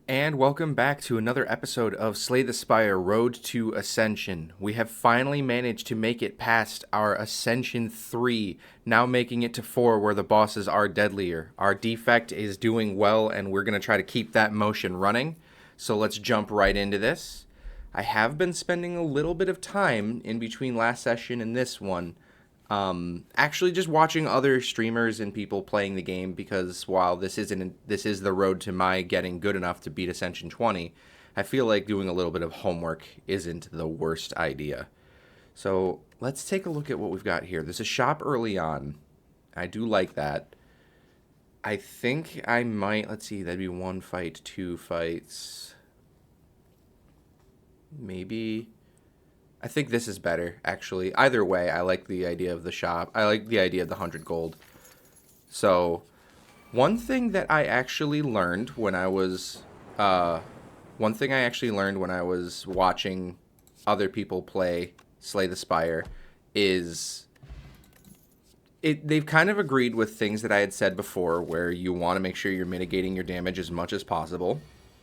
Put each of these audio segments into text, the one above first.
And welcome back to another episode of Slay the Spire Road to Ascension. We have finally managed to make it past our Ascension 3, now making it to 4 where the bosses are deadlier. Our defect is doing well and we're going to try to keep that motion running. So let's jump right into this. I have been spending a little bit of time in between last session and this one actually just watching other streamers and people playing the game, because while this is the road to my getting good enough to beat Ascension 20, I feel like doing a little bit of homework isn't the worst idea. So let's take a look at what we've got here. There's a shop early on. I do like that. I think I might, let's see, that'd be 1 fight, 2 fights. Maybe I think this is better, actually. Either way, I like the idea of the shop. I like the idea of the 100 gold. So, one thing that I actually learned when I was, watching other people play Slay the Spire is they've kind of agreed with things that I had said before, where you want to make sure you're mitigating your damage as much as possible,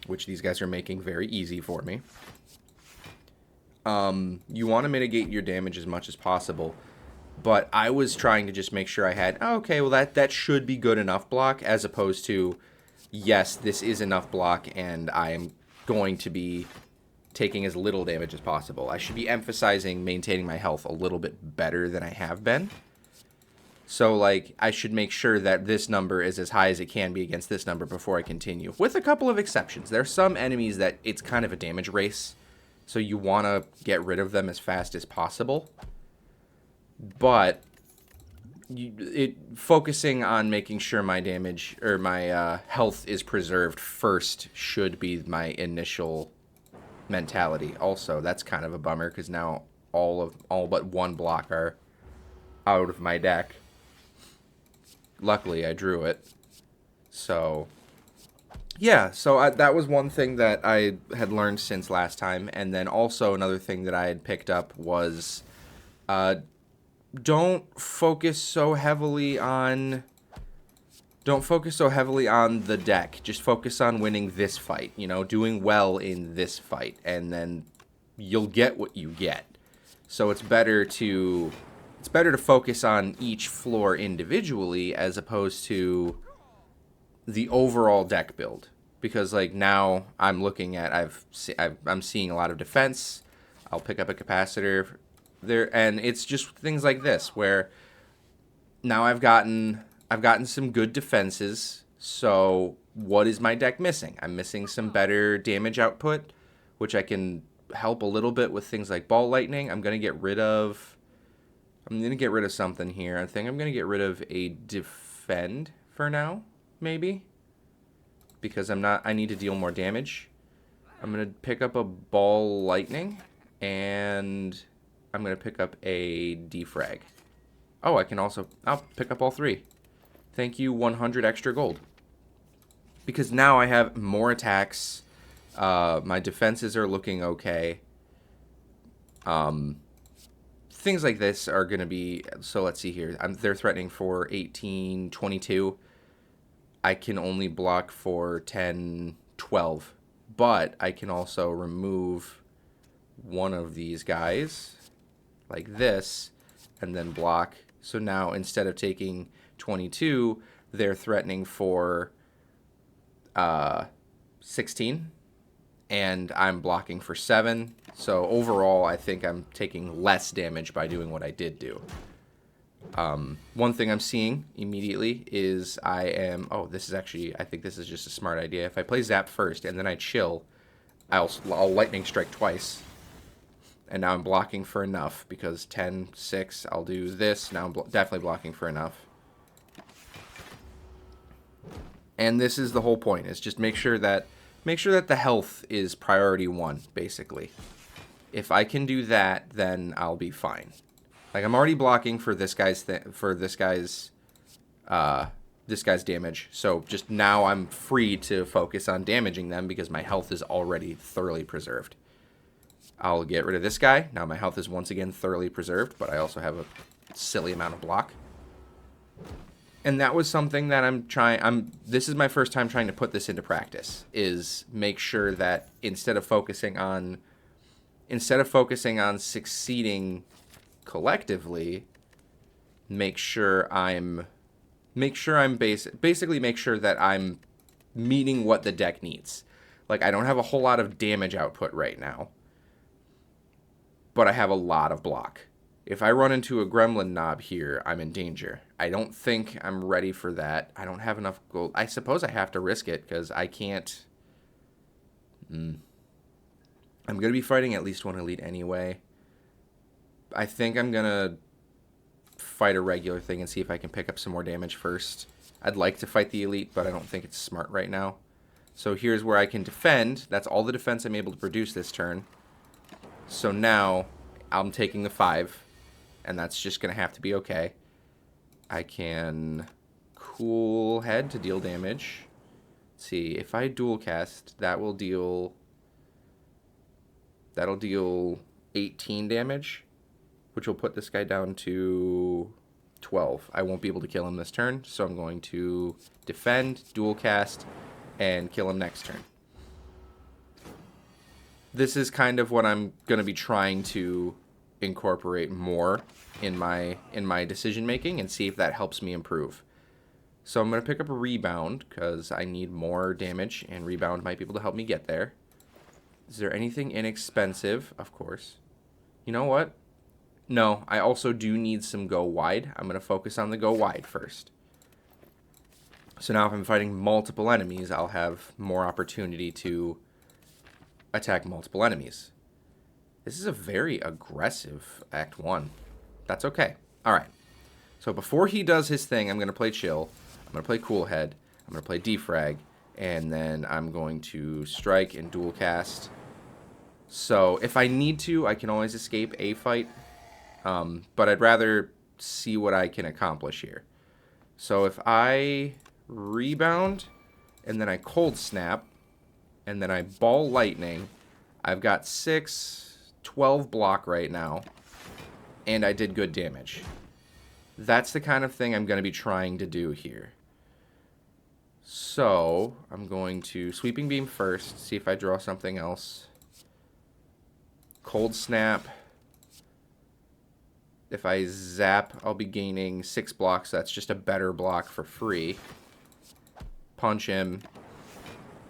which these guys are making very easy for me. You want to mitigate your damage as much as possible, but I was trying to just make sure I had, oh, okay, well that should be good enough block, as opposed to, yes, this is enough block and I am going to be taking as little damage as possible. I should be emphasizing maintaining my health a little bit better than I have been. So, like, I should make sure that this number is as high as it can be against this number before I continue, with a couple of exceptions. There are some enemies that it's kind of a damage race, so you want to get rid of them as fast as possible. But focusing on making sure my damage or my health is preserved first should be my initial mentality. Also, that's kind of a bummer because now all but one block are out of my deck. Luckily, I drew it. So yeah, so that was one thing that I had learned since last time, and then also another thing that I had picked up was, don't focus so heavily on the deck. Just focus on winning this fight. Doing well in this fight, and then you'll get what you get. So it's better to focus on each floor individually as opposed to the overall deck build, because like now I'm looking at I'm seeing a lot of defense. I'll pick up a capacitor there, and it's just things like this where now I've gotten some good defenses. So what is my deck missing? I'm missing some better damage output, which I can help a little bit with things like ball lightning. I'm gonna get rid of something here. I think I'm gonna get rid of a defend for now, maybe, because I need to deal more damage. I'm going to pick up a ball lightning, and I'm going to pick up a defrag. Oh, I'll pick up all 3. Thank you, 100 extra gold. Because now I have more attacks. My defenses are looking okay. Things like this are going to be, so let's see here. They're threatening for 18, 22. I can only block for 10, 12. But I can also remove one of these guys, like this, and then block. So now instead of taking 22, they're threatening for 16. And I'm blocking for 7. So overall, I think I'm taking less damage by doing what I did do. One thing I'm seeing immediately is I think this is just a smart idea. If I play Zap first and then I chill, I'll Lightning Strike twice. And now I'm blocking for enough, because 10, 6, I'll do this. Now I'm definitely blocking for enough. And this is the whole point, is just make sure that the health is priority 1, basically. If I can do that, then I'll be fine. Like, I'm already blocking for this guy's damage. So just now I'm free to focus on damaging them because my health is already thoroughly preserved. I'll get rid of this guy. Now my health is once again thoroughly preserved, but I also have a silly amount of block. And that was something that this is my first time trying to put this into practice, is make sure that instead of focusing on succeeding collectively, make sure I'm basically make sure that I'm meeting what the deck needs. Like, I don't have a whole lot of damage output right now, but I have a lot of block. If I run into a gremlin knob here, I'm in danger. I don't think I'm ready for that. I don't have enough gold. I suppose I have to risk it because I can't. I'm going to be fighting at least one elite anyway. I think I'm going to fight a regular thing and see if I can pick up some more damage first. I'd like to fight the elite, but I don't think it's smart right now. So here's where I can defend. That's all the defense I'm able to produce this turn. So now I'm taking the 5, and that's just going to have to be okay. I can cool head to deal damage. Let's see, if I dual cast, that'll deal 18 damage, which will put this guy down to 12. I won't be able to kill him this turn, so I'm going to defend, dual cast, and kill him next turn. This is kind of what I'm going to be trying to incorporate more in my decision making and see if that helps me improve. So I'm going to pick up a rebound because I need more damage, and rebound might be able to help me get there. Is there anything inexpensive? Of course. You know what? No, I also do need some go wide. I'm going to focus on the go wide first. So now if I'm fighting multiple enemies, I'll have more opportunity to attack multiple enemies. This is a very aggressive Act 1. That's okay. All right. So before he does his thing, I'm going to play Chill. I'm going to play Cool Head. I'm going to play Defrag. And then I'm going to strike and dual cast. So if I need to, I can always escape a fight. But I'd rather see what I can accomplish here. So if I rebound, and then I cold snap, and then I ball lightning, I've got 12 block right now, and I did good damage. That's the kind of thing I'm going to be trying to do here. So I'm going to sweeping beam first, see if I draw something else. Cold snap. If I zap, I'll be gaining 6 blocks. That's just a better block for free. Punch him,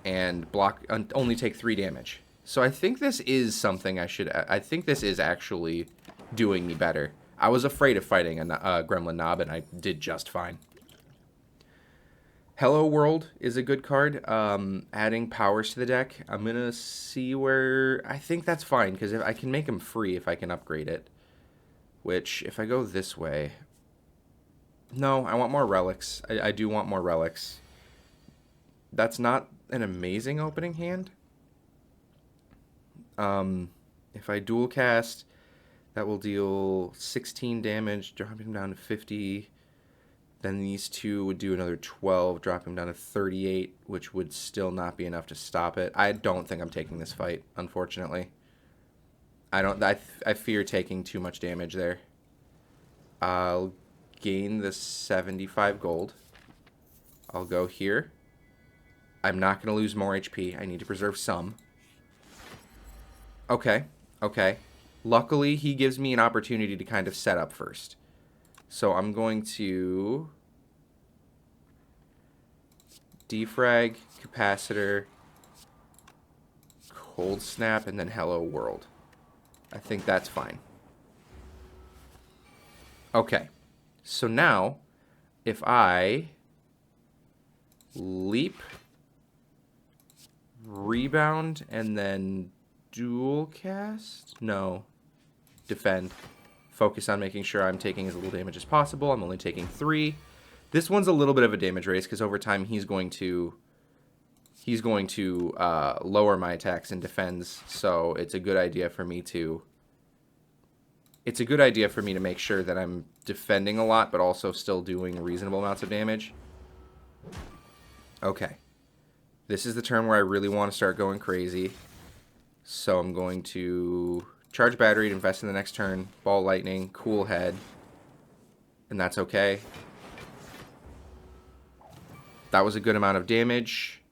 and block, only take 3 damage. So I think this is something I think this is actually doing me better. I was afraid of fighting a gremlin knob, and I did just fine. Hello World is a good card. Adding powers to the deck. I'm going to see where... I think that's fine, because I can make him free if I can upgrade it. Which, if I go this way... No, I want more relics. I do want more relics. That's not an amazing opening hand. If I dual cast, that will deal 16 damage, dropping him down to 50. Then these two would do another 12, drop him down to 38, which would still not be enough to stop it. I don't think I'm taking this fight, unfortunately. I fear taking too much damage there. I'll gain the 75 gold. I'll go here. I'm not going to lose more HP. I need to preserve some. Okay. Luckily, he gives me an opportunity to kind of set up first. So I'm going to defrag, capacitor, cold snap, and then hello world. I think that's fine. Okay. So now, if I leap, rebound, and then dual cast? No. Defend. Focus on making sure I'm taking as little damage as possible. I'm only taking 3. This one's a little bit of a damage race because over time he's going to lower my attacks and defends. So it's a good idea for me to make sure that I'm defending a lot, but also still doing reasonable amounts of damage. Okay. This is the turn where I really want to start going crazy. So I'm going to charge battery to invest in the next turn, ball lightning, cool head, and that's okay. That was a good amount of damage.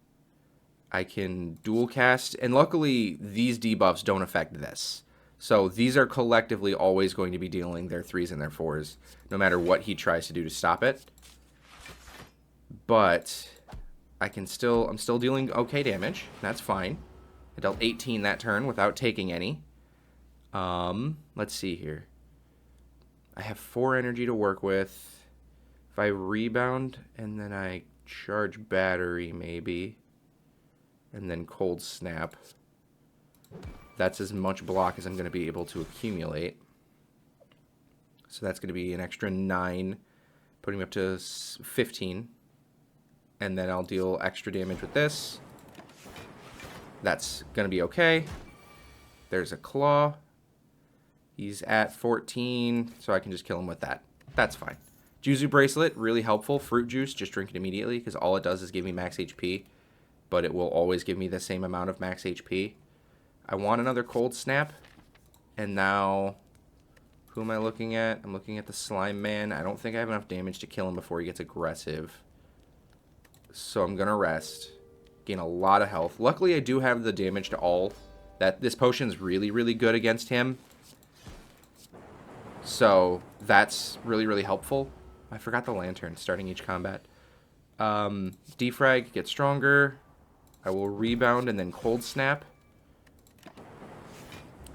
I can dual cast, and luckily these debuffs don't affect this. So these are collectively always going to be dealing their 3s and their 4s, no matter what he tries to do to stop it. But I'm still dealing okay damage. That's fine. I dealt 18 that turn without taking any. Let's see here. I have 4 energy to work with. If I rebound and then I charge battery maybe, and then cold snap, that's as much block as I'm going to be able to accumulate. So that's going to be an extra 9, putting me up to 15. And then I'll deal extra damage with this. That's going to be okay. There's a claw. He's at 14, so I can just kill him with that. That's fine. Juzu Bracelet, really helpful. Fruit Juice, just drink it immediately, because all it does is give me max HP. But it will always give me the same amount of max HP. I want another Cold Snap. And now, who am I looking at? I'm looking at the Slime Man. I don't think I have enough damage to kill him before he gets aggressive. So I'm going to rest. Gain a lot of health. Luckily, I do have the damage to all. This potion's really, really good against him. So that's really, really helpful. I forgot the lantern starting each combat. Defrag, get stronger. I will rebound and then cold snap.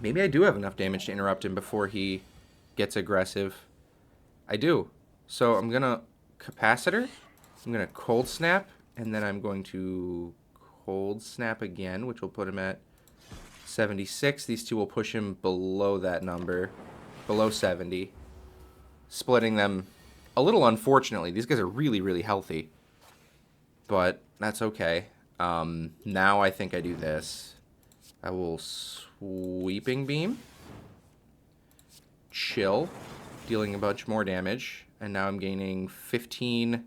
Maybe I do have enough damage to interrupt him before he gets aggressive. I do. So I'm going to capacitor. I'm going to cold snap. And then I'm going to cold snap again, which will put him at 76. These two will push him below that number. Below 70. Splitting them a little unfortunately. These guys are really, really healthy. But that's okay. Now I think I do this. I will Sweeping Beam. Chill. Dealing a bunch more damage. And now I'm gaining 15.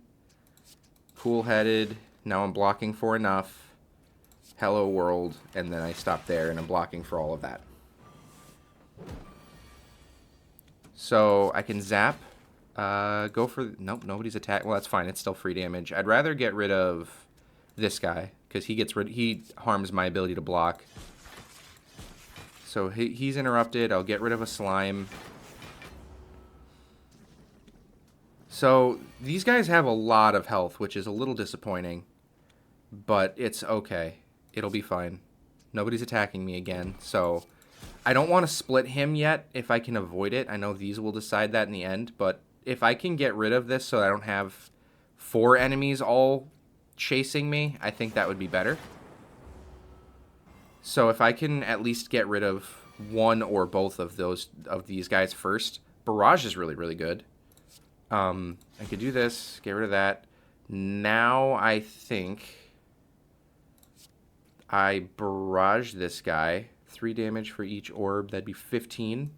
Cool-headed. Now I'm blocking for enough. Hello World. And then I stop there and I'm blocking for all of that. So I can zap. Go for... Nope, nobody's attacked. Well, that's fine. It's still free damage. I'd rather get rid of this guy, because he harms my ability to block. So he's interrupted. I'll get rid of a slime. So these guys have a lot of health, which is a little disappointing. But it's okay. It'll be fine. Nobody's attacking me again, so... I don't want to split him yet if I can avoid it. I know these will decide that in the end, but if I can get rid of this so I don't have 4 enemies all chasing me, I think that would be better. So if I can at least get rid of one or both of these guys first, Barrage is really, really good. I could do this, get rid of that. Now I think I Barrage this guy. 3 damage for each orb, that'd be 15.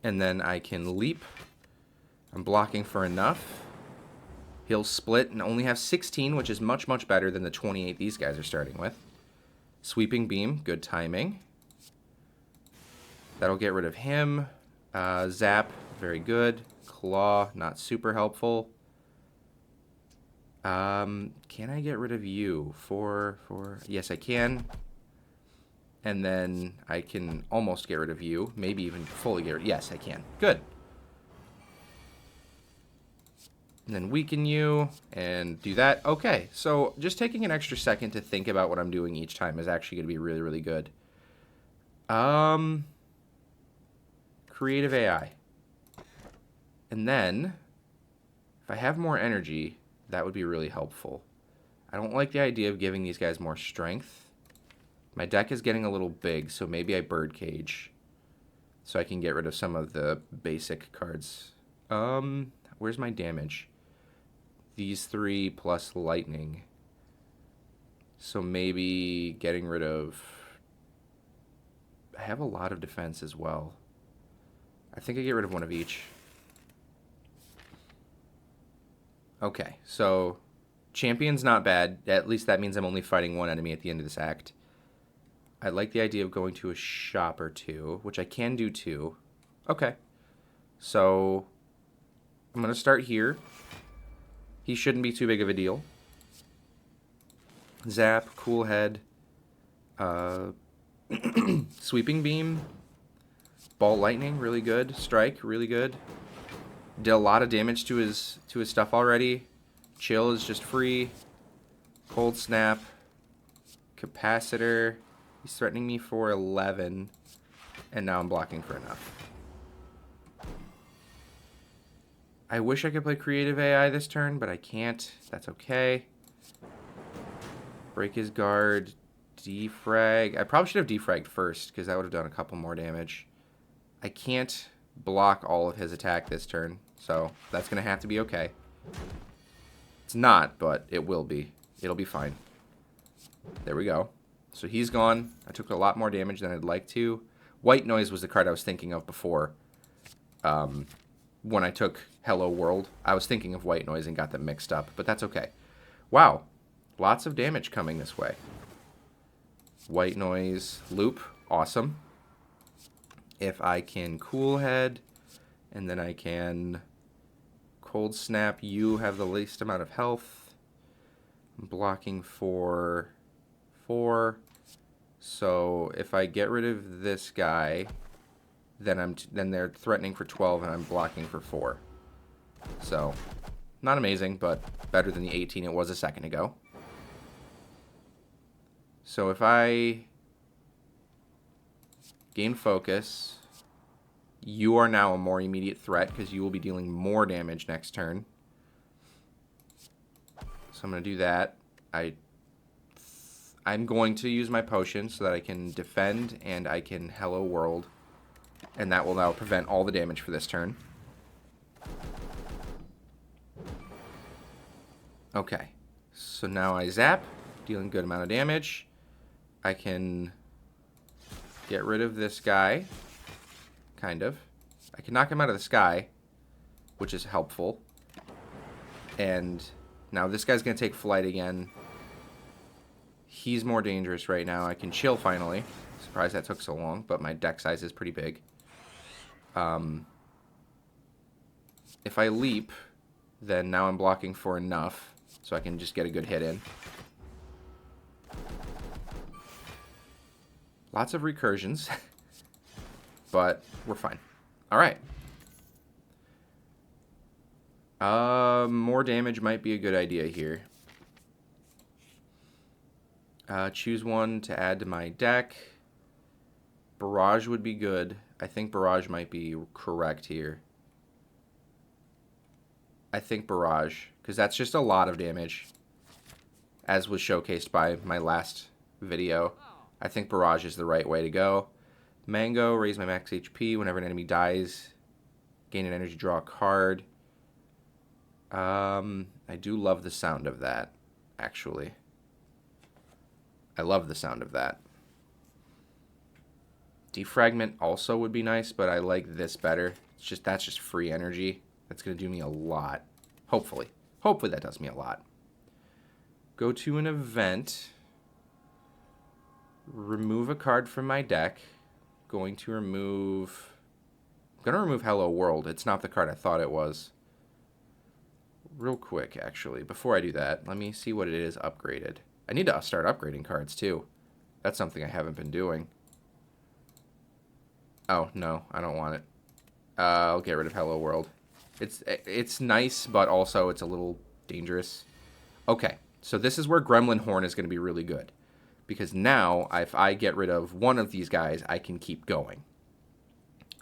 And then I can leap. I'm blocking for enough. He'll split and only have 16, which is much, much better than the 28 these guys are starting with. Sweeping Beam, good timing. That'll get rid of him. Zap, very good. Claw, not super helpful. Can I get rid of you? Yes, I can. And then I can almost get rid of you. Maybe even fully get rid. Yes, I can. Good. And then weaken you and do that. Okay, so just taking an extra second to think about what I'm doing each time is actually going to be really, really good. Creative AI. And then, if I have more energy... that would be really helpful. I don't like the idea of giving these guys more strength. My deck is getting a little big, so maybe I Birdcage. So I can get rid of some of the basic cards. Where's my damage? These 3 plus lightning. So maybe getting rid of... I have a lot of defense as well. I think I get rid of one of each. Okay, so champion's not bad. At least that means I'm only fighting one enemy at the end of this act. I like the idea of going to a shop or two, which I can do too. Okay, so I'm going to start here. He shouldn't be too big of a deal. Zap, Cool Head, Sweeping Beam, Ball Lightning, really good. Strike, really good. Did a lot of damage to his stuff already. Chill is just free. Cold Snap, Capacitor. He's threatening me for 11, and now I'm blocking for enough. I wish I could play Creative AI this turn, but I can't. That's okay. Break his guard. Defrag. I probably should have defragged first, because that would have done a couple more damage. I can't block all of his attack this turn, so that's going to have to be okay. It's not, but it will be. It'll be fine. There we go. So he's gone. I took a lot more damage than I'd like to. White Noise was the card I was thinking of before. When I took Hello World, I was thinking of White Noise and got them mixed up, but that's okay. Wow. Lots of damage coming this way. White Noise, Loop, awesome. If I can Cool Head, and then I can Cold Snap, you have the least amount of health. I'm blocking for 4. So if I get rid of this guy, then they're threatening for 12 and I'm blocking for 4. So not amazing, but better than the 18 it was a second ago. So if I gain focus, you are now a more immediate threat because you will be dealing more damage next turn. So I'm going to do that. I'm going to use my potion so that I can defend and I can Hello World. And that will now prevent all the damage for this turn. Okay. So now I zap, dealing a good amount of damage. I can get rid of this guy. Kind of. I can knock him out of the sky, which is helpful. And now this guy's going to take flight again. He's more dangerous right now. I can chill finally. Surprised that took so long, but my deck size is pretty big. If I leap, then now I'm blocking for enough, so I can just get a good hit in. Lots of recursions, but we're fine. All right. More damage might be a good idea here. Choose one to add to my deck. Barrage would be good. I think Barrage might be correct here. I think Barrage, because that's just a lot of damage, as was showcased by my last video. I think Barrage is the right way to go. Mango, raise my max HP whenever an enemy dies. Gain an energy, draw a card. I do love the sound of that, actually. I love the sound of that. Defragment also would be nice, but I like this better. That's just free energy. That's going to do me a lot. Hopefully. Hopefully that does me a lot. Go to an event. Remove a card from my deck. I'm going to remove Hello World. It's not the card I thought it was. Real quick, actually. Before I do that, let me see what it is upgraded. I need to start upgrading cards, too. That's something I haven't been doing. Oh, no, I don't want it. I'll get rid of Hello World. It's nice, but also it's a little dangerous. Okay, so this is where Gremlin Horn is going to be really good. Because now, if I get rid of one of these guys, I can keep going.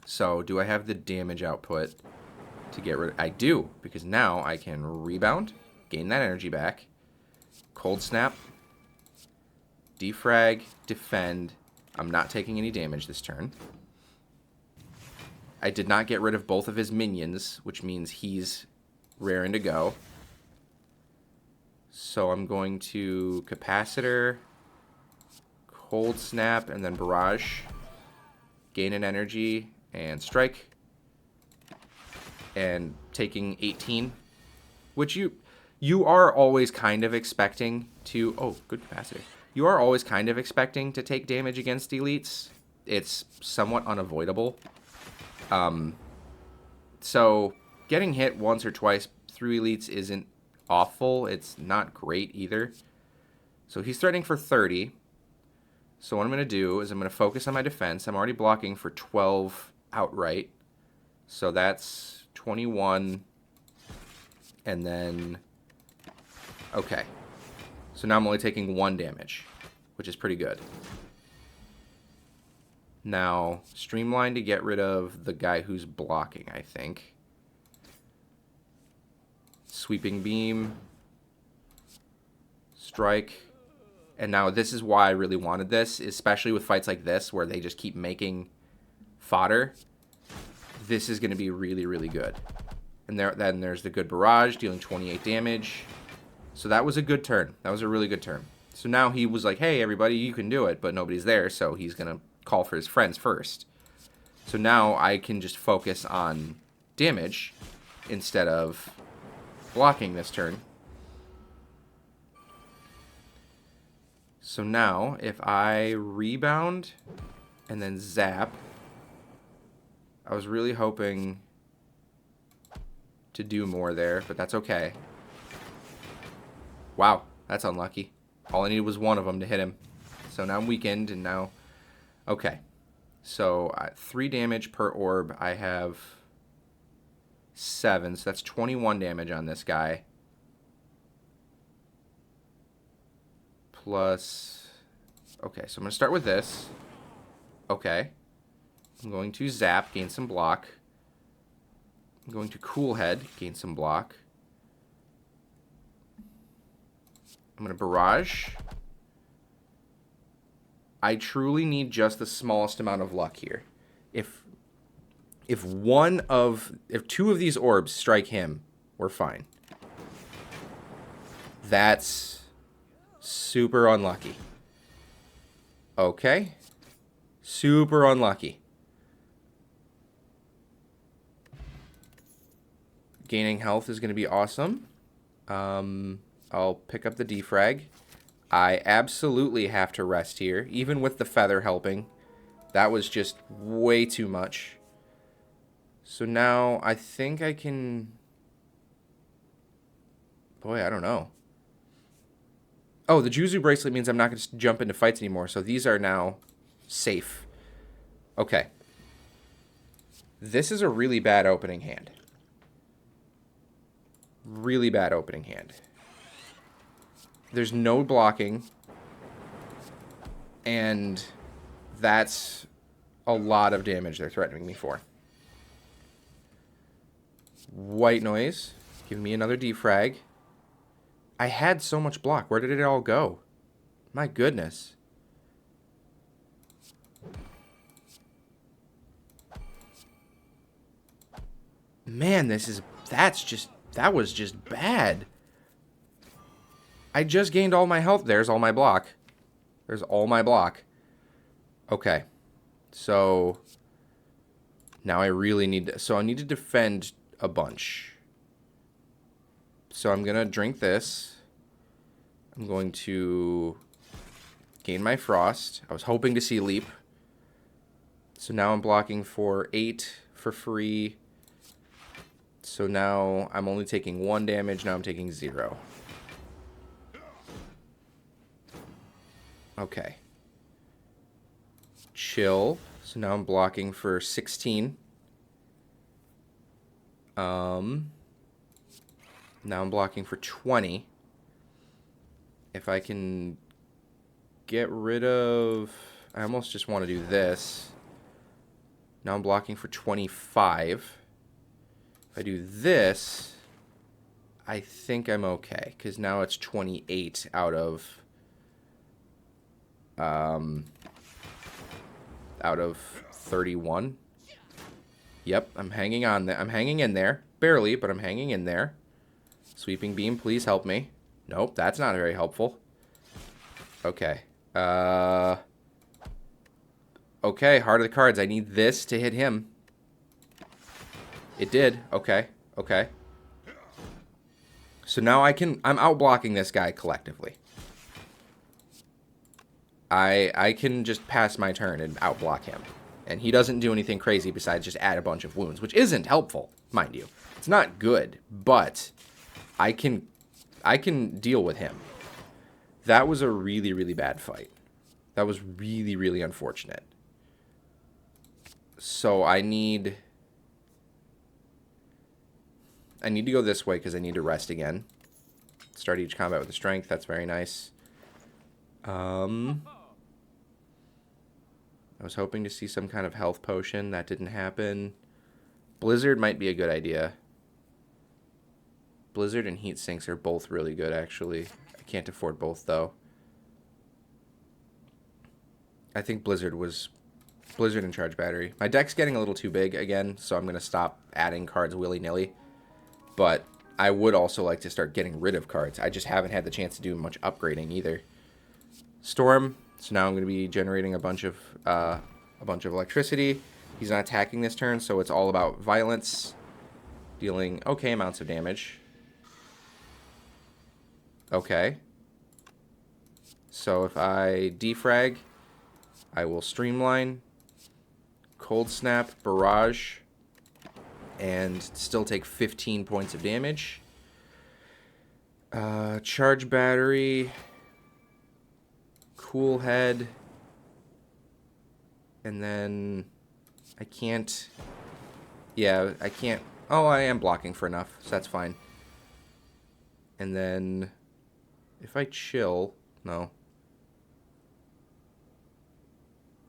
So, do I have the damage output to get rid of? I do, because now I can rebound, gain that energy back, Cold Snap, defrag, defend. I'm not taking any damage this turn. I did not get rid of both of his minions, which means he's raring to go. So I'm going to Capacitor, Cold Snap, and then Barrage. Gain an energy and strike. And taking 18, which you are always kind of expecting to... Oh, good Capacitor. You are always kind of expecting to take damage against elites. It's somewhat unavoidable. So getting hit once or twice through elites isn't awful. It's not great either. So he's threatening for 30. So what I'm going to do is I'm going to focus on my defense. I'm already blocking for 12 outright. So that's 21. And then... Okay. So now I'm only taking 1 damage, which is pretty good. Now, streamline to get rid of the guy who's blocking, I think. Sweeping beam. Strike. And now this is why I really wanted this, especially with fights like this where they just keep making fodder. This is going to be really, really good. And then there's the good barrage, dealing 28 damage. So that was a good turn. That was a really good turn. So now he was like, hey, everybody, you can do it, but nobody's there, so he's going to call for his friends first. So now I can just focus on damage instead of blocking this turn. So now, if I rebound and then zap, I was really hoping to do more there, but that's okay. Wow, that's unlucky. All I needed was one of them to hit him. So now I'm weakened, and now... Okay. So 3 damage per orb. I have 7, so that's 21 damage on this guy. Plus... Okay, so I'm going to start with this. Okay. I'm going to zap, gain some block. I'm going to cool head, gain some block. I'm going to barrage. I truly need just the smallest amount of luck here. If 2 of these orbs strike him, we're fine. That's super unlucky. Okay. Super unlucky. Gaining health is going to be awesome. I'll pick up the defrag. I absolutely have to rest here, even with the feather helping. That was just way too much. So now I think I can... Boy, I don't know. Oh, the Juzu bracelet means I'm not going to jump into fights anymore, so these are now safe. Okay. This is a really bad opening hand. Really bad opening hand. There's no blocking, and that's a lot of damage they're threatening me for. White noise, give me another defrag. I had so much block. Where did it all go? My goodness. Man, that was just bad. I just gained all my health. There's all my block. There's all my block. Okay. So now I really need to... So I need to defend a bunch. So I'm going to drink this. I'm going to gain my frost. I was hoping to see leap. So now I'm blocking for 8 for free. So now I'm only taking 1 damage. Now I'm taking 0. Okay. Chill. So now I'm blocking for 16. Now I'm blocking for 20. If I can get rid of... I almost just want to do this. Now I'm blocking for 25. If I do this, I think I'm okay, because now it's 28 out of 31. Yep, I'm hanging on there. I'm hanging in there. Barely, but I'm hanging in there. Sweeping beam, please help me. Nope, that's not very helpful. Okay. Okay, heart of the cards. I need this to hit him. It did. Okay. Okay. So now I'm out blocking this guy collectively. I can just pass my turn and outblock him. And he doesn't do anything crazy besides just add a bunch of wounds, which isn't helpful, mind you. It's not good, but I can I can deal with him. That was a really, really bad fight. That was really, really unfortunate. So I need to go this way because I need to rest again. Start each combat with a strength. That's very nice. I was hoping to see some kind of health potion. That didn't happen. Blizzard might be a good idea. Blizzard and heat sinks are both really good, actually. I can't afford both, though. I think Blizzard and Charge Battery. My deck's getting a little too big again, so I'm going to stop adding cards willy-nilly. But I would also like to start getting rid of cards. I just haven't had the chance to do much upgrading either. Storm. So now I'm going to be generating a bunch of electricity. He's not attacking this turn, so it's all about violence. Dealing okay amounts of damage. Okay. So if I defrag, I will streamline, cold snap, barrage, and still take 15 points of damage. Charge battery, cool head, and then I can't. Yeah, I can't. Oh, I am blocking for enough, so that's fine. And then if I chill, no.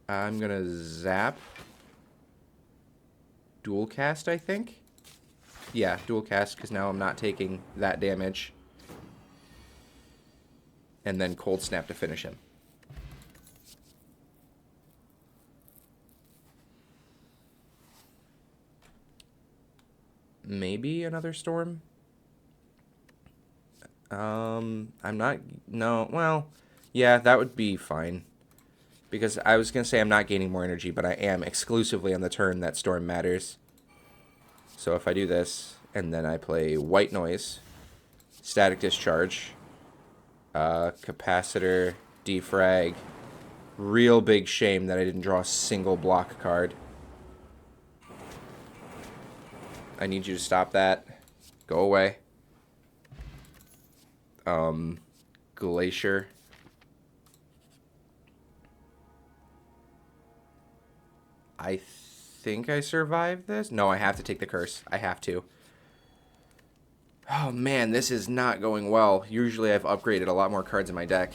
I'm going to zap. Dual cast, I think? Yeah, dual cast, because now I'm not taking that damage. And then cold snap to finish him. Maybe another storm? I'm not... No, well, yeah, that would be fine. Because I was going to say I'm not gaining more energy, but I am exclusively on the turn that storm matters. So if I do this, and then I play white noise, static discharge, capacitor, defrag, real big shame that I didn't draw a single block card. I need you to stop that. Go away. Glacier. I think I survived this. No, I have to take the curse. I have to. Oh, man, this is not going well. Usually I've upgraded a lot more cards in my deck.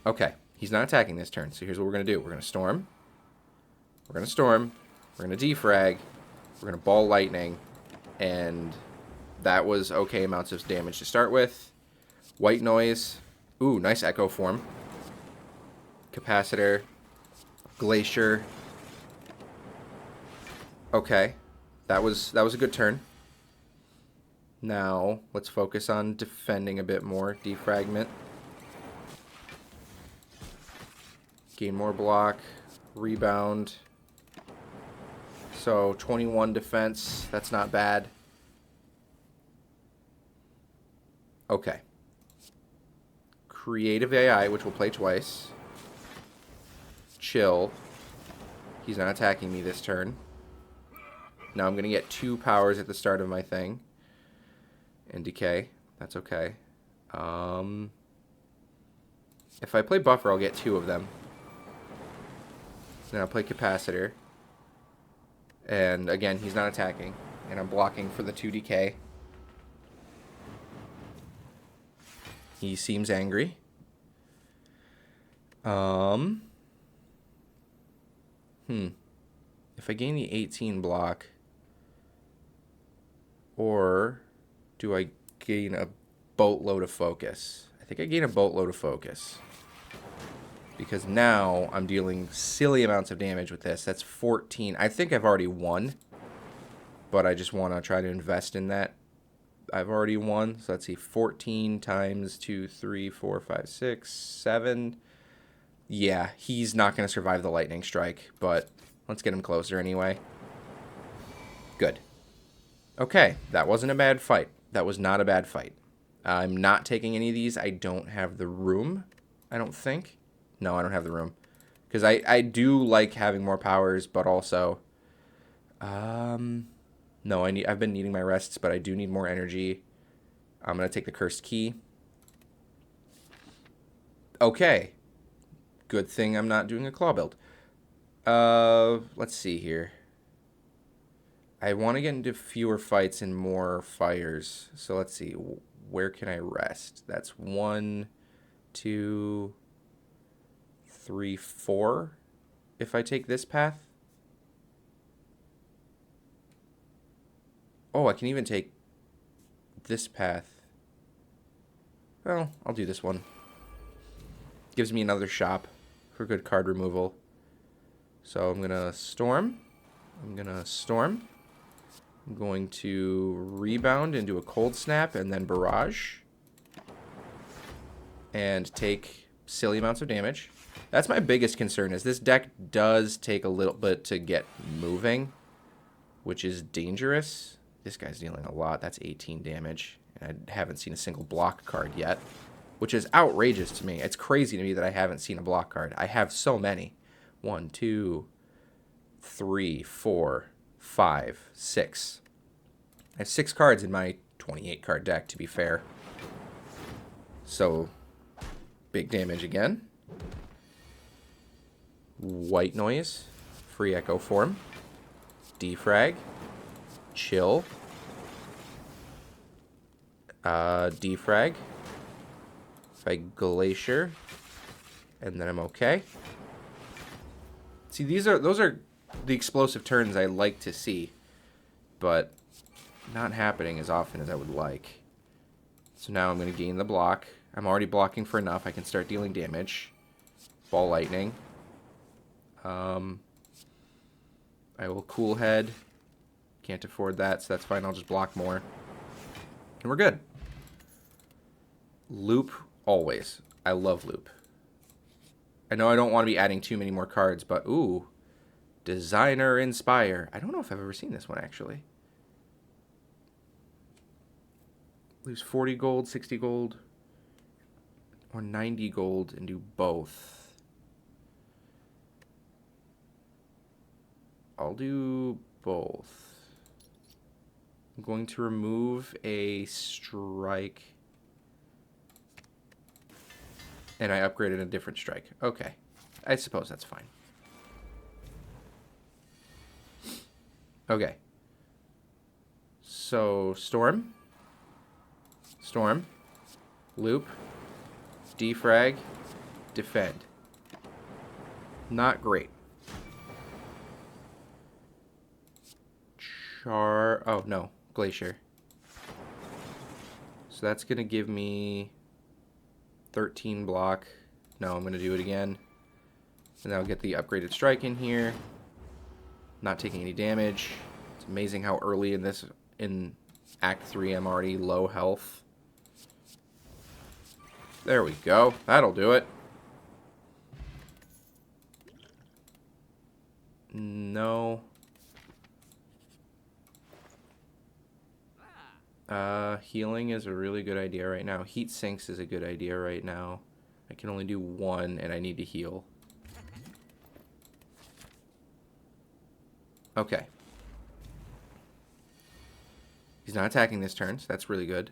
Okay, he's not attacking this turn, so here's what we're going to do. We're going to storm. We're going to storm. We're going to defrag. We're going to ball lightning. And that was okay amounts of damage to start with. White noise. Ooh, nice echo form. Capacitor. Glacier. Okay. That was a good turn. Now, let's focus on defending a bit more. Defragment. Gain more block. Rebound. So, 21 defense. That's not bad. Okay. Creative AI, which will play twice. Chill. He's not attacking me this turn. Now I'm going to get 2 powers at the start of my thing. And decay. That's okay. If I play buffer, I'll get 2 of them. Then I'll play capacitor. And again, he's not attacking. And I'm blocking for the 2 decay. He seems angry. If I gain the 18 block, or do I gain a boatload of focus? I think I gain a boatload of focus. Because now I'm dealing silly amounts of damage with this. That's 14. I think I've already won. But I just want to try to invest in that. I've already won. So let's see. 14 times 2, 3, 4, 5, 6, 7. Yeah, he's not going to survive the lightning strike. But let's get him closer anyway. Good. Okay, that wasn't a bad fight. That was not a bad fight. I'm not taking any of these. I don't have the room, I don't think. No, I don't have the room. Because I do like having more powers, but also... no, I've been needing my rests, but I do need more energy. I'm going to take the Cursed Key. Okay. Good thing I'm not doing a claw build. Let's see here. I want to get into fewer fights and more fires. So let's see. Where can I rest? That's 1, 2, 3, 4. If I take this path. Oh, I can even take this path. Well, I'll do this one. Gives me another shop for good card removal. So I'm going to storm. I'm going to rebound into a cold snap and then barrage. And take silly amounts of damage. That's my biggest concern, is this deck does take a little bit to get moving, which is dangerous. This guy's dealing a lot. That's 18 damage. And I haven't seen a single block card yet, which is outrageous to me. It's crazy to me that I haven't seen a block card. I have so many. 1, 2, 3, 4, 5, 6. I have 6 cards in my 28 card deck, to be fair. So, big damage again. White Noise. Free Echo Form. Defrag. Chill. Defrag. If I Glacier. And then I'm okay. See, those are the explosive turns I like to see. But not happening as often as I would like. So now I'm going to gain the block. I'm already blocking for enough. I can start dealing damage. Ball Lightning. I will Cool Head. Can't afford that, so that's fine. I'll just block more. And we're good. Loop, always. I love Loop. I know I don't want to be adding too many more cards, but ooh. Designer Inspire. I don't know if I've ever seen this one, actually. Lose 40 gold, 60 gold, or 90 gold and do both. I'll do both. I'm going to remove a strike. And I upgraded a different strike. Okay. I suppose that's fine. Okay. So, Storm. Storm. Loop. Defrag. Defend. Not great. Oh, no. Glacier. So that's going to give me 13 block. No, I'm going to do it again. And I'll get the upgraded strike in here. Not taking any damage. It's amazing how early in Act 3 I'm already low health. There we go. That'll do it. No. Healing is a really good idea right now. Heat Sinks is a good idea right now. I can only do one, and I need to heal. Okay. He's not attacking this turn, so that's really good.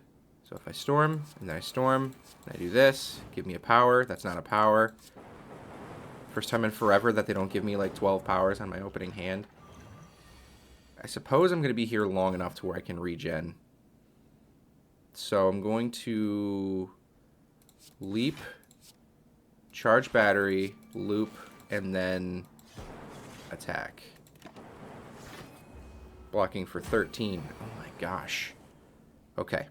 So if I storm, and then I storm, and I do this, give me a power. That's not a power. First time in forever that they don't give me like 12 powers on my opening hand. I suppose I'm going to be here long enough to where I can regen. So I'm going to leap, charge battery, loop, and then attack. Blocking for 13. Oh my gosh. Okay.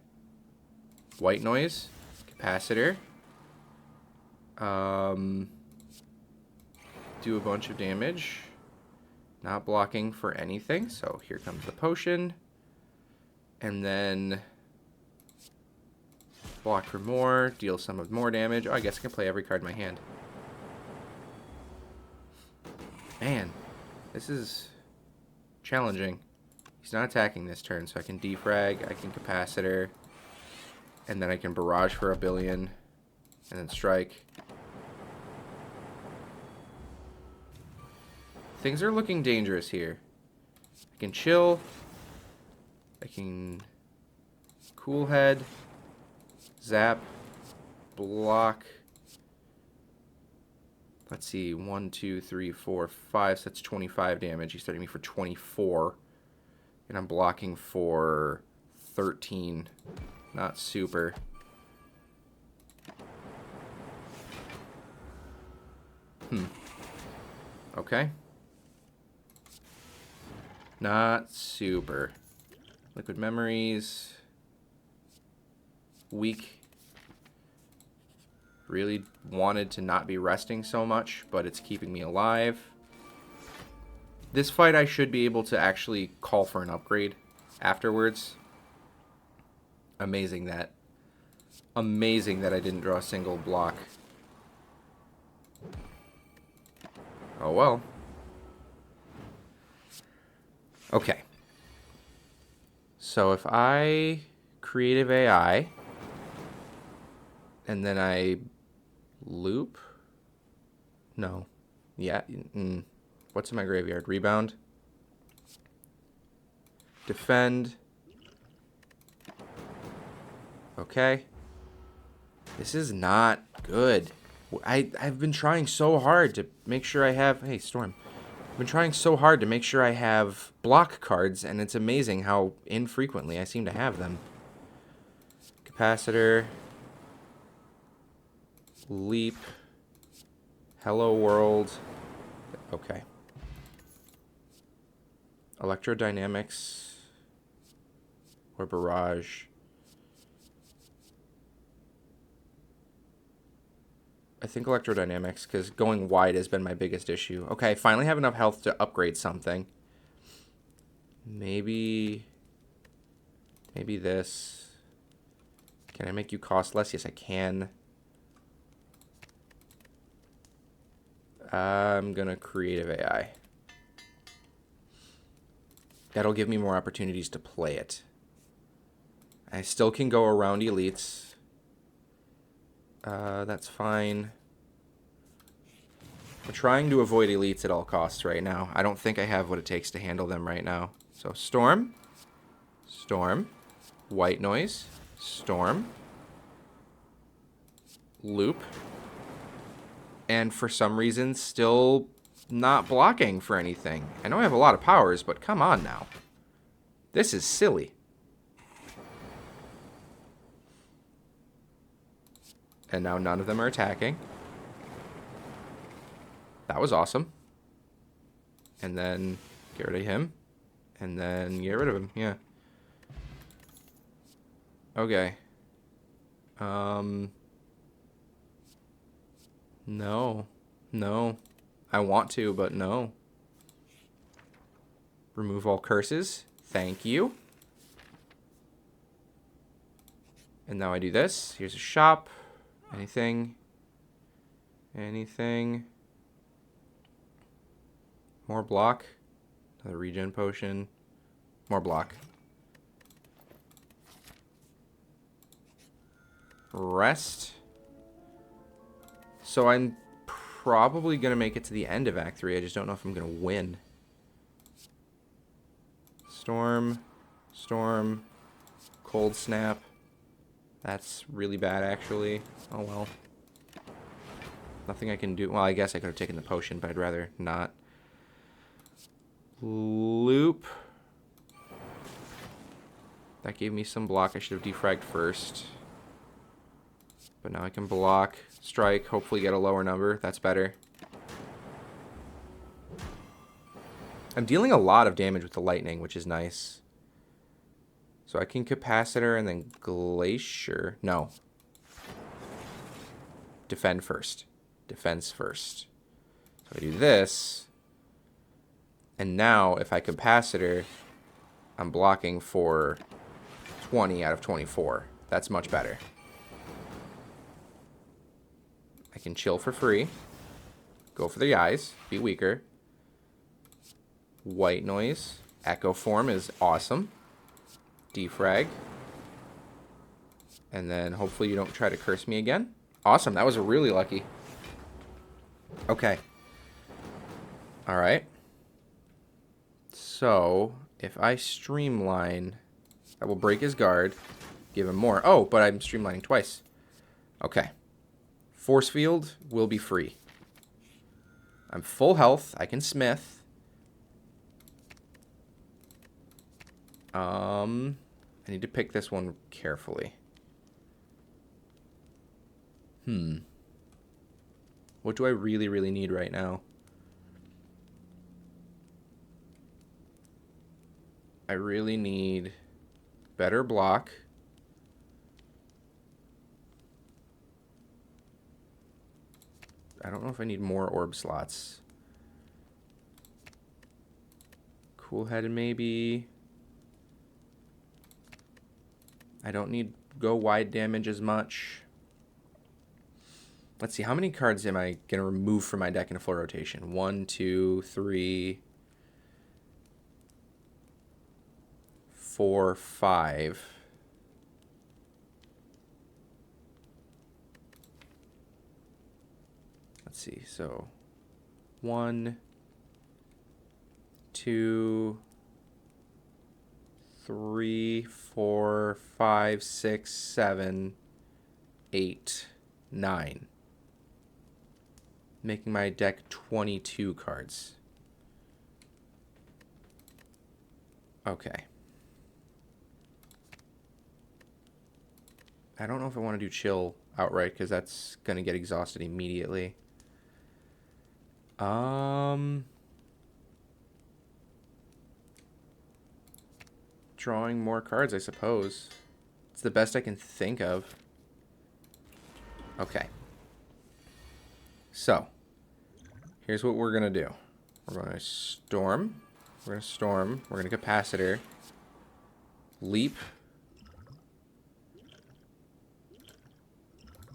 White Noise, capacitor. Do a bunch of damage. Not blocking for anything, so here comes the potion. And then block for more, deal some of more damage. Oh, I guess I can play every card in my hand. Man, this is challenging. He's not attacking this turn, so I can defrag, I can capacitor, and then I can barrage for a billion, and then strike. Things are looking dangerous here. I can chill. I can cool head. Zap. Block. Let's see. 1, 2, 3, 4, 5. So that's 25 damage. He's starting me for 24. And I'm blocking for 13. Not super. Okay. Not super. Liquid memories. Weak. Really wanted to not be resting so much, but it's keeping me alive. This fight I should be able to actually call for an upgrade afterwards. Amazing that I didn't draw a single block. Oh well. Okay. So if I creative AI and then I loop? No. Yeah. What's in my graveyard? Rebound. Defend. Okay. This is not good. I've been trying so hard to make sure I have... Hey, Storm. I've been trying so hard to make sure I have block cards, and it's amazing how infrequently I seem to have them. Capacitor. Leap. Hello World. Okay. Electrodynamics. Or Barrage. I think electrodynamics, because going wide has been my biggest issue. Okay, I finally have enough health to upgrade something. Maybe this. Can I make you cost less? Yes, I can. I'm going to creative AI. That'll give me more opportunities to play it. I still can go around elites. That's fine. I'm trying to avoid elites at all costs right now. I don't think I have what it takes to handle them right now. So Storm. Storm. White Noise. Storm. Loop. And for some reason, still not blocking for anything. I know I have a lot of powers, but come on now. This is silly. And now none of them are attacking. That was awesome. And then get rid of him. And then get rid of him. Yeah. Okay. No. No. I want to, but no. Remove all curses. Thank you. And now I do this. Here's a shop. Anything? Anything? More block. Another regen potion. More block. Rest. So I'm probably going to make it to the end of Act 3. I just don't know if I'm going to win. Storm. Storm. Cold Snap. That's really bad, actually. Oh, well. Nothing I can do. Well, I guess I could have taken the potion, but I'd rather not. Loop. That gave me some block. I should have defragged first. But now I can block, strike, hopefully get a lower number. That's better. I'm dealing a lot of damage with the lightning, which is nice. So I can capacitor and then glacier. No. Defend first. Defense first. So I do this. And now if I capacitor, I'm blocking for 20 out of 24. That's much better. I can chill for free. Go for the eyes. Be weaker. White Noise. Echo Form is awesome. Defrag. And then hopefully you don't try to curse me again. Awesome. That was really lucky. Okay. Alright. So, if I streamline, I will break his guard. give him more. Oh, but I'm streamlining twice. Okay. Force field will be free. I'm full health. I can smith. I need to pick this one carefully. What do I really, really need right now? I really need better block. I don't know if I need more orb slots. Cool-headed maybe. I don't need go wide damage as much. Let's see, how many cards am I going to remove from my deck in a full rotation? 1, 2, 3, 4, 5. Let's see, so 1, 2, 3, 4, 5, 6, 7, 8, 9. Making my deck 22 cards. Okay. I don't know if I want to do chill outright because that's going to get exhausted immediately. Drawing more cards, I suppose. It's the best I can think of. Okay. So, here's what we're going to do. We're going to storm. We're going to storm. We're going to capacitor. Leap.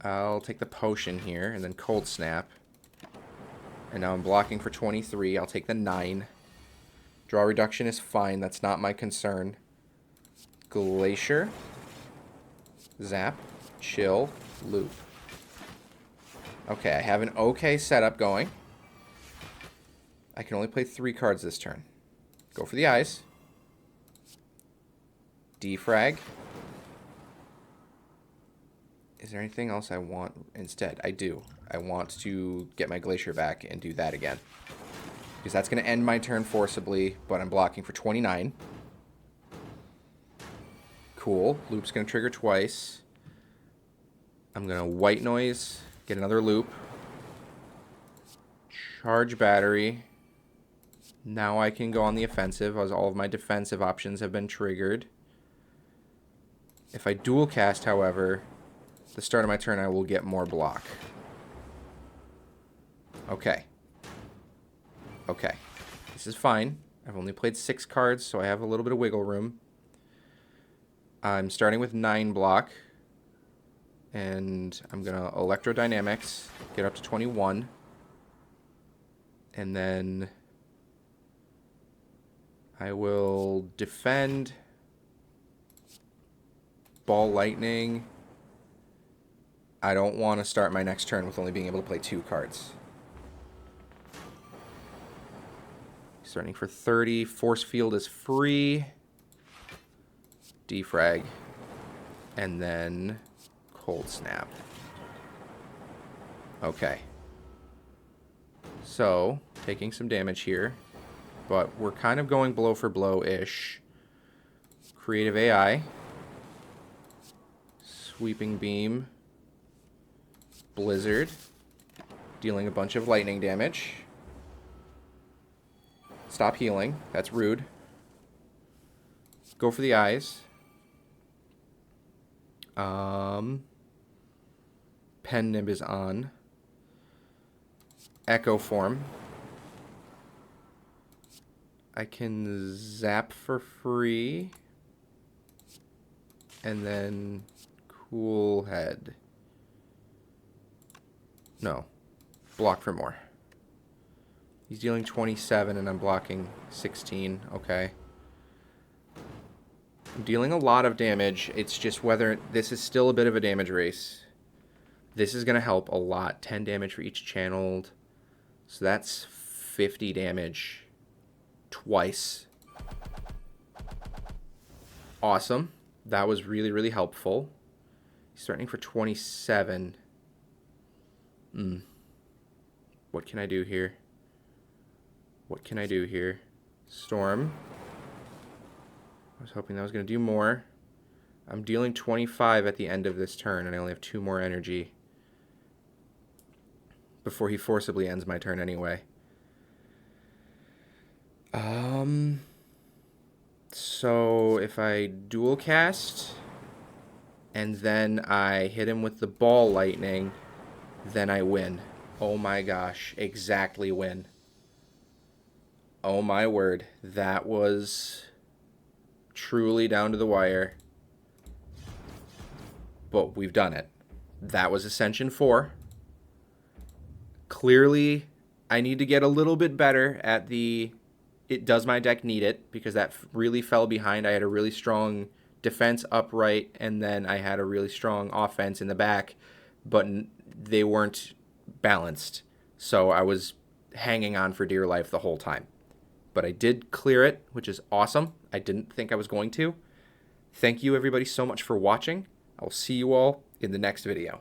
I'll take the potion here and then cold snap. And now I'm blocking for 23. I'll take the 9. Draw reduction is fine. That's not my concern. Glacier. Zap. Chill. Loop. Okay, I have an okay setup going. I can only play 3 cards this turn. Go for the eyes. Defrag. Is there anything else I want instead? I do. I want to get my Glacier back and do that again. Because that's going to end my turn forcibly, but I'm blocking for 29. Cool. Loop's going to trigger twice. I'm going to white noise, get another loop. Charge battery. Now I can go on the offensive, as all of my defensive options have been triggered. If I dual cast, however, at the start of my turn, I will get more block. Okay. Okay. This is fine. I've only played 6 cards, so I have a little bit of wiggle room. I'm starting with 9 block. And I'm going to Electrodynamics, get up to 21. And then I will defend. Ball Lightning. I don't want to start my next turn with only being able to play 2 cards. Starting for 30. Force Field is free. Defrag. And then Cold Snap. Okay. So, taking some damage here. But we're kind of going blow for blow-ish. Creative AI. Sweeping Beam. Blizzard. Dealing a bunch of lightning damage. Stop healing. That's rude. Go for the eyes. Pen Nib is on. Echo Form. I can zap for free. And then Cool Head. No. Block for more. He's dealing 27 and I'm blocking 16. Okay. I'm dealing a lot of damage. It's just whether this is still a bit of a damage race. This is going to help a lot. 10 damage for each channeled. So that's 50 damage twice. Awesome. that was really, really helpful. He's threatening for 27. What can I do here? What can I do here? Storm. I was hoping that was going to do more. I'm dealing 25 at the end of this turn, and I only have 2 more energy before he forcibly ends my turn anyway. So if I dual cast and then I hit him with the ball lightning, then I win. Oh my gosh, exactly win. Oh my word, that was truly down to the wire. But we've done it. That was Ascension 4. Clearly, I need to get a little bit better at the... Does my deck need it? Because that really fell behind. I had a really strong defense upright, and then I had a really strong offense in the back, but they weren't balanced. So I was hanging on for dear life the whole time. But I did clear it, which is awesome. I didn't think I was going to. Thank you, everybody, so much for watching. I will see you all in the next video.